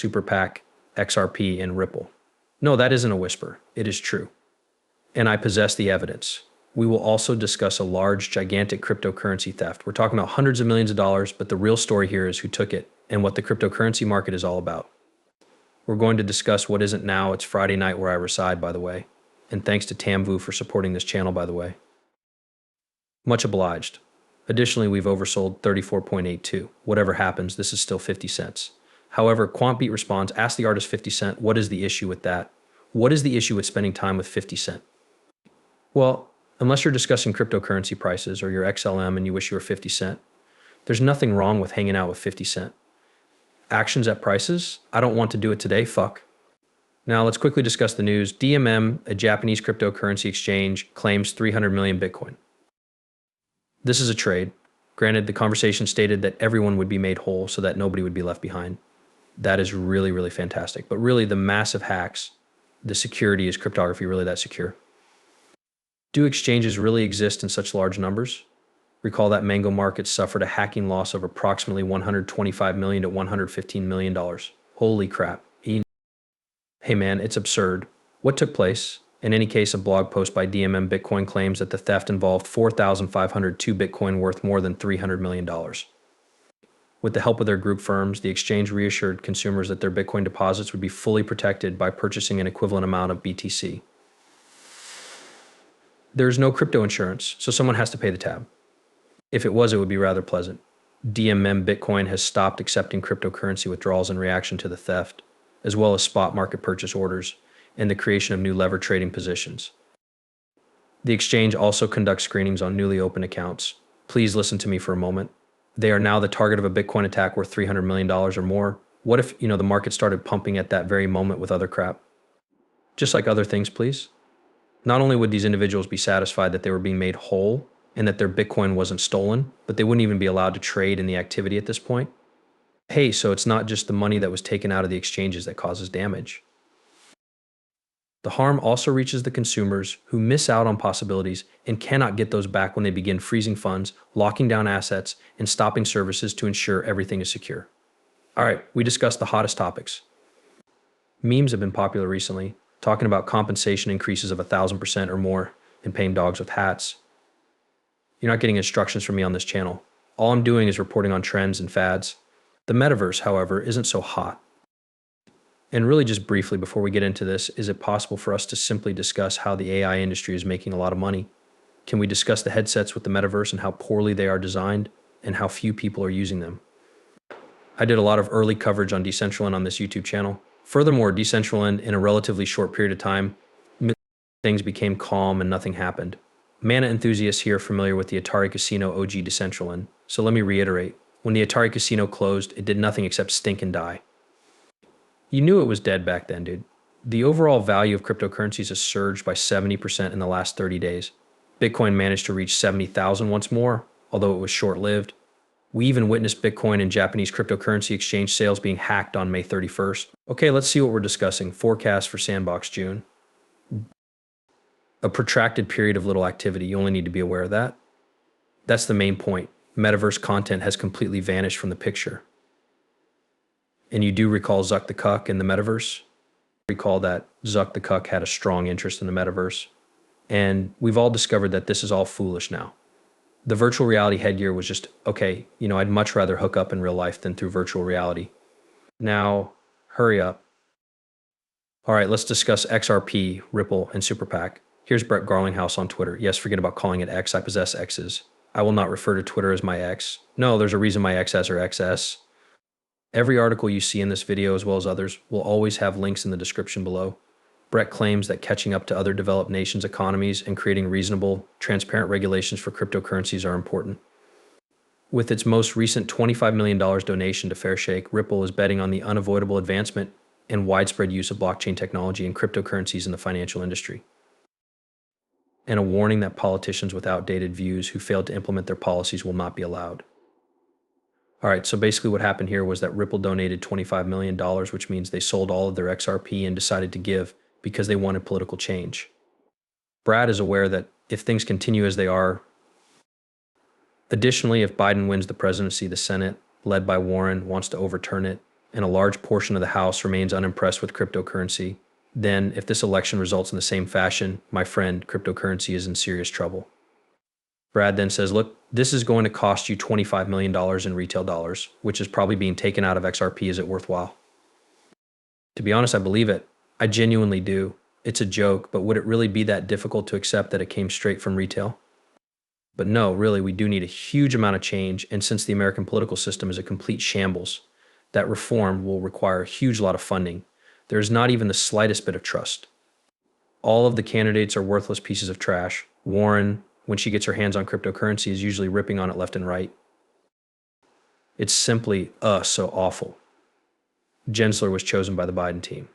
Super PAC, XRP, and Ripple. No, that isn't a whisper. It is true. And I possess the evidence. We will also discuss a large, gigantic cryptocurrency theft. We're talking about hundreds of millions of dollars, but the real story here is who took it and what the cryptocurrency market is all about. We're going to discuss what isn't now. It's Friday night where I reside, by the way. And thanks to Tamvu for supporting this channel, by the way. Much obliged. Additionally, we've oversold 34.82. Whatever happens, this is still 50 cents. However, QuantBeat responds, ask the artist 50 Cent, what is the issue with that? What is the issue with spending time with 50 Cent? Well, unless you're discussing cryptocurrency prices or your XLM and you wish you were 50 Cent, there's nothing wrong with hanging out with 50 Cent. Actions at prices? I don't want to do it today, fuck. Now let's quickly discuss the news. DMM, a Japanese cryptocurrency exchange, claims 300 million Bitcoin. This is a trade. Granted, the conversation stated that everyone would be made whole so that nobody would be left behind. That is really, really fantastic. But really, the massive hacks, the security, is cryptography really that secure? Do exchanges really exist in such large numbers? Recall that Mango Market suffered a hacking loss of approximately $125 million to $115 million. Holy crap. Hey man, it's absurd. What took place? In any case, a blog post by DMM Bitcoin claims that the theft involved 4,502 Bitcoin worth more than $300 million. With the help of their group firms, the exchange reassured consumers that their Bitcoin deposits would be fully protected by purchasing an equivalent amount of BTC. There's no crypto insurance, so someone has to pay the tab. If it was, it would be rather pleasant. DMM Bitcoin has stopped accepting cryptocurrency withdrawals in reaction to the theft, as well as spot market purchase orders and the creation of new lever trading positions. The exchange also conducts screenings on newly opened accounts. Please listen to me for a moment. They are now the target of a Bitcoin attack worth $300 million or more. What if, the market started pumping at that very moment with other crap? Just like other things, please. Not only would these individuals be satisfied that they were being made whole and that their Bitcoin wasn't stolen, but they wouldn't even be allowed to trade in the activity at this point. Hey, so it's not just the money that was taken out of the exchanges that causes damage. The harm also reaches the consumers who miss out on possibilities and cannot get those back when they begin freezing funds, locking down assets, and stopping services to ensure everything is secure. All right, we discussed the hottest topics. Memes have been popular recently, talking about compensation increases of 1,000% or more in paying dogs with hats. You're not getting instructions from me on this channel. All I'm doing is reporting on trends and fads. The metaverse, however, isn't so hot. And really just briefly before we get into this, is it possible for us to simply discuss how the AI industry is making a lot of money? Can we discuss the headsets with the metaverse and how poorly they are designed and how few people are using them? I did a lot of early coverage on Decentraland on this YouTube channel. Furthermore, Decentraland, in a relatively short period of time, things became calm and nothing happened. Mana enthusiasts here are familiar with the Atari Casino OG Decentraland, so let me reiterate. When the Atari Casino closed, it did nothing except stink and die. You knew it was dead back then, dude. The overall value of cryptocurrencies has surged by 70% in the last 30 days. Bitcoin managed to reach 70,000 once more, although it was short-lived. We even witnessed Bitcoin and Japanese cryptocurrency exchange sales being hacked on May 31st. Okay, let's see what we're discussing. Forecast for Sandbox June. A protracted period of little activity. You only need to be aware of that. That's the main point. Metaverse content has completely vanished from the picture. And you do recall Zuck the Cuck in the metaverse? Recall that Zuck the Cuck had a strong interest in the metaverse. And we've all discovered that this is all foolish now. The virtual reality headgear was just, okay, I'd much rather hook up in real life than through virtual reality. Now, hurry up. All right, let's discuss XRP, Ripple, and Super PAC. Here's Brett Garlinghouse on Twitter. Yes, forget about calling it X. I possess X's. I will not refer to Twitter as my X. No, there's a reason my XS are XS. Every article you see in this video, as well as others, will always have links in the description below. Brett claims that catching up to other developed nations' economies and creating reasonable, transparent regulations for cryptocurrencies are important. With its most recent $25 million donation to Fairshake, Ripple is betting on the unavoidable advancement and widespread use of blockchain technology and cryptocurrencies in the financial industry. And a warning that politicians with outdated views who failed to implement their policies will not be allowed. All right, so basically what happened here was that Ripple donated $25 million, which means they sold all of their XRP and decided to give because they wanted political change. Brad is aware that if things continue as they are, additionally, if Biden wins the presidency, the Senate, led by Warren, wants to overturn it, and a large portion of the House remains unimpressed with cryptocurrency, then if this election results in the same fashion, my friend, cryptocurrency is in serious trouble. Brad then says, look, this is going to cost you $25 million in retail dollars, which is probably being taken out of XRP. Is it worthwhile? To be honest, I believe it. I genuinely do. It's a joke, but would it really be that difficult to accept that it came straight from retail? But no, really, we do need a huge amount of change. And since the American political system is a complete shambles, that reform will require a huge lot of funding. There is not even the slightest bit of trust. All of the candidates are worthless pieces of trash. Warren, when she gets her hands on cryptocurrency, is usually ripping on it left and right. It's simply, so awful. Gensler was chosen by the Biden team.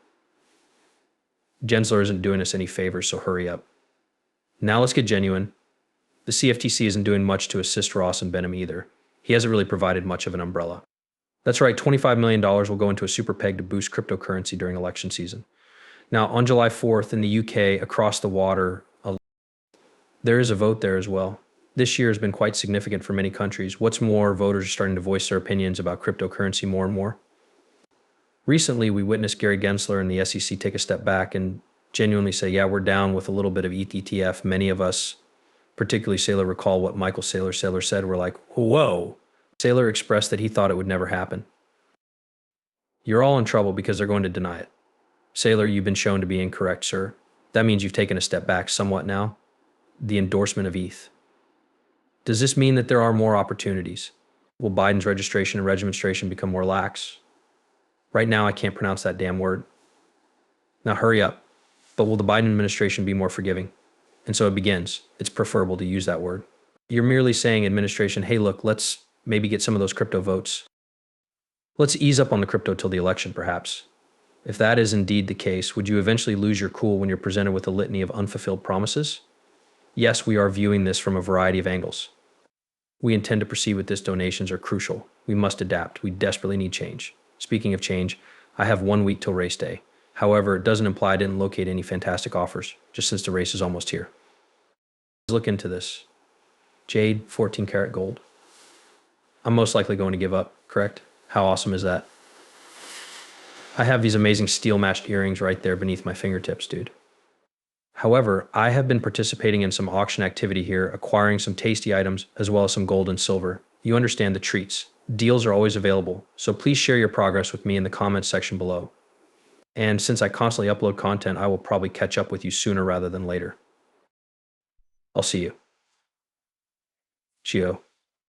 Gensler isn't doing us any favors, so hurry up. Now let's get genuine. The CFTC isn't doing much to assist Ross and Benham either. He hasn't really provided much of an umbrella. That's right, $25 million will go into a super peg to boost cryptocurrency during election season. Now, on July 4th in the UK, across the water, there is a vote there as well. This year has been quite significant for many countries. What's more, voters are starting to voice their opinions about cryptocurrency more and more. Recently, we witnessed Gary Gensler and the SEC take a step back and genuinely say, yeah, we're down with a little bit of ETH ETF. Many of us, particularly Saylor, recall what Michael Saylor said. We're like, whoa. Saylor expressed that he thought it would never happen. You're all in trouble because they're going to deny it. Saylor, you've been shown to be incorrect, sir. That means you've taken a step back somewhat now. The endorsement of ETH. Does this mean that there are more opportunities? Will Biden's registration and registration become more lax? Right now, I can't pronounce that damn word. Now hurry up. But will the Biden administration be more forgiving? And so it begins. It's preferable to use that word. You're merely saying, administration, hey, look, let's maybe get some of those crypto votes. Let's ease up on the crypto till the election, perhaps. If that is indeed the case, would you eventually lose your cool when you're presented with a litany of unfulfilled promises? Yes, we are viewing this from a variety of angles. We intend to proceed with this. Donations are crucial. We must adapt. We desperately need change. Speaking of change, I have 1 week till race day. However, it doesn't imply I didn't locate any fantastic offers, just since the race is almost here. Let's look into this. Jade, 14 karat gold. I'm most likely going to give up, correct? How awesome is that? I have these amazing steel matched earrings right there beneath my fingertips, dude. However, I have been participating in some auction activity here, acquiring some tasty items as well as some gold and silver. You understand the treats. Deals are always available, so please share your progress with me in the comments section below. And since I constantly upload content, I will probably catch up with you sooner rather than later. I'll see you. Cheerio.